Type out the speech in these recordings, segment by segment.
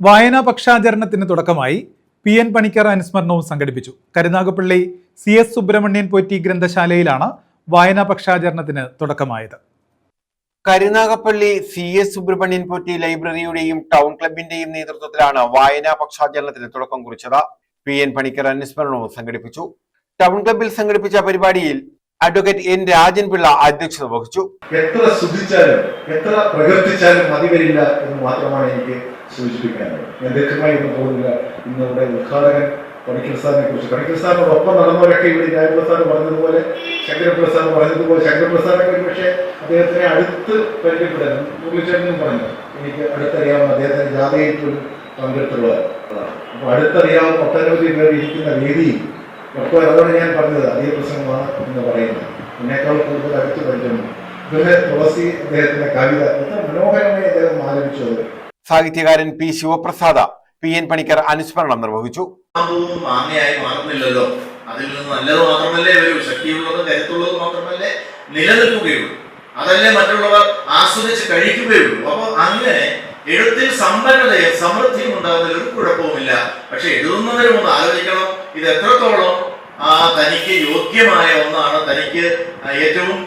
വായനാ പക്ഷാചരണത്തിന് തുടക്കമായി PN പണിക്കർ അനുസ്മരണവും സംഘടിപ്പിച്ചു. കരുനാഗപ്പള്ളി CS സുബ്രഹ്മണ്യൻ പോറ്റി ഗ്രന്ഥശാലയിലാണ് വായനാ പക്ഷാചരണത്തിന് തുടക്കമായത്. കരുനാഗപ്പള്ളി CS സുബ്രഹ്മണ്യൻ പോറ്റി ലൈബ്രറിയുടെയും ടൗൺ ക്ലബിന്റെയും നേതൃത്വത്തിലാണ് വായനാ പക്ഷാചരണത്തിന് തുടക്കം കുറിച്ചത്. PN പണിക്കർ അനുസ്മരണവും സംഘടിപ്പിച്ചു. ടൗൺ ക്ലബിൽ സംഘടിപ്പിച്ച പരിപാടിയിൽ അഡ്വക്കേറ്റ് N രാജൻപിള്ള അധ്യക്ഷത വഹിച്ചു. എത്ര സ്തുതിച്ചാലും എത്ര പ്രകീർത്തിച്ചാലും മതി വരില്ല എന്ന് മാത്രമാണ് എനിക്ക് സൂചിപ്പിക്കാനുള്ളത്. ഞാൻ ദീർഘമായി ഒന്നും പോകുന്നില്ല. ഇന്ന് ഇവിടെ ഉദ്ഘാടകൻ പണിക്കർ സാറിനെ കുറിച്ച്, പണിക്കർ സാറിനോടൊപ്പം നടന്നവരൊക്കെ ഇവിടെ രാജപിള്ള സാർ പറഞ്ഞതുപോലെ, ശങ്കരപിള്ള സാർ പറഞ്ഞതുപോലെ, ശങ്കരപിള്ള സാറൊക്കെ ഒരു പക്ഷേ അദ്ദേഹത്തിനെ അടുത്ത് പരിചയപ്പെടാൻ മുരളിച്ചേട്ടനും പറഞ്ഞു, എനിക്ക് അടുത്തറിയാവുന്ന അദ്ദേഹത്തിന് ജാഥയിൽ പോലും പങ്കെടുത്തുള്ളതാണ്. അപ്പോൾ അടുത്തറിയാവുന്ന ഒട്ടനവധി പേർ ഇരിക്കുന്ന വേദിയിൽ അപ്പോൾ അതോടെ ഞാൻ പറഞ്ഞത് അതേ പ്രസംഗമാണ് എന്ന് പറയുന്നത്. എന്നേക്കാൾ കൂടുതൽ അടുത്ത് പരിചയമുണ്ട്. പിന്നെ തുളസി അദ്ദേഹത്തിന്റെ കവിത എത്ര മനോഹരമായി അദ്ദേഹം ആലപിച്ചത്. സാഹിത്യകാരൻ P ശിവപ്രസാദ PN പണിക്കർ അനുസ്മരണം നിർവഹിച്ചു. മാങ്ങയായി മാറുന്നില്ലല്ലോ, അതിൽ നിന്ന് നല്ലത് മാത്രമല്ലേ വരൂ, ശക്തിയുള്ളതും കരുത്തുള്ളതും മാത്രമല്ലേ നിലനിൽക്കുകയുള്ളൂ, അതല്ലേ മറ്റുള്ളവർ ആസ്വദിച്ച് കഴിക്കുകയുള്ളൂ. അപ്പോൾ അങ്ങനെ എഴുത്തിൽ സമ്പന്നതയും സമൃദ്ധിയും ഉണ്ടാകുന്നതിൽ ഒരു കുഴപ്പവുമില്ല. പക്ഷെ എഴുതുന്നവരും ഒന്ന് ആലോചിക്കണം, ഇത് എത്രത്തോളം തനിക്ക് യോഗ്യമായ ഒന്നാണ്, തനിക്ക് ഏറ്റവും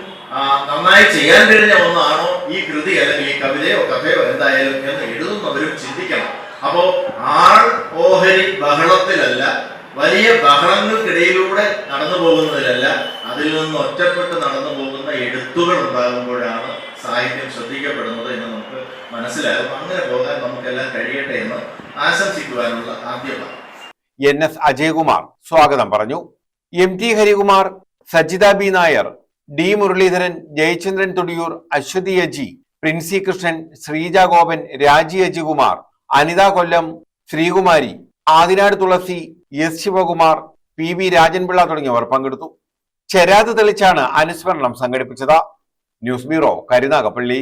നന്നായി ചെയ്യാൻ കഴിഞ്ഞ ഒന്നാണോ ഈ കൃതി അല്ലെങ്കിൽ ഈ കവിതയോ കഥയോ എന്തായാലും എന്ന് എഴുതുന്നവരും ചിന്തിക്കണം. അപ്പോ ആൾ ഓഹരി ബഹളത്തിലല്ല, വലിയ ബഹളങ്ങൾക്കിടയിലൂടെ നടന്നു പോകുന്നതിലല്ല, അതിൽ നിന്ന് ഒറ്റപ്പെട്ട് നടന്നു പോകുന്ന എഴുത്തുകൾ ഉണ്ടാകുമ്പോഴാണ് സാഹിത്യം ശ്രദ്ധിക്കപ്പെടുന്നത് എന്ന് നമുക്ക് മനസ്സിലാകും. അങ്ങനെ പോകാൻ നമുക്കെല്ലാം കഴിയട്ടെ എന്ന് ആശംസിക്കുവാനുള്ള ആദ്യമാണ്. NS അജയകുമാർ സ്വാഗതം പറഞ്ഞു. MT Harikumar, Sajitha B Nair, D Muraleedharan, Jayachandran Thudiyoor, Aswathy Aji, Princy Krishnan, Sreeja Gopan, രാജി അജികുമാർ, അനിത കൊല്ലം, ശ്രീകുമാരി, ആദിനാട് തുളസി, S ശിവകുമാർ, PB രാജൻപിള്ള തുടങ്ങിയവർ പങ്കെടുത്തു. ചെരാത് തെളിച്ചാണ് അനുസ്മരണം സംഘടിപ്പിച്ചത്. News bureau, Karunagappally.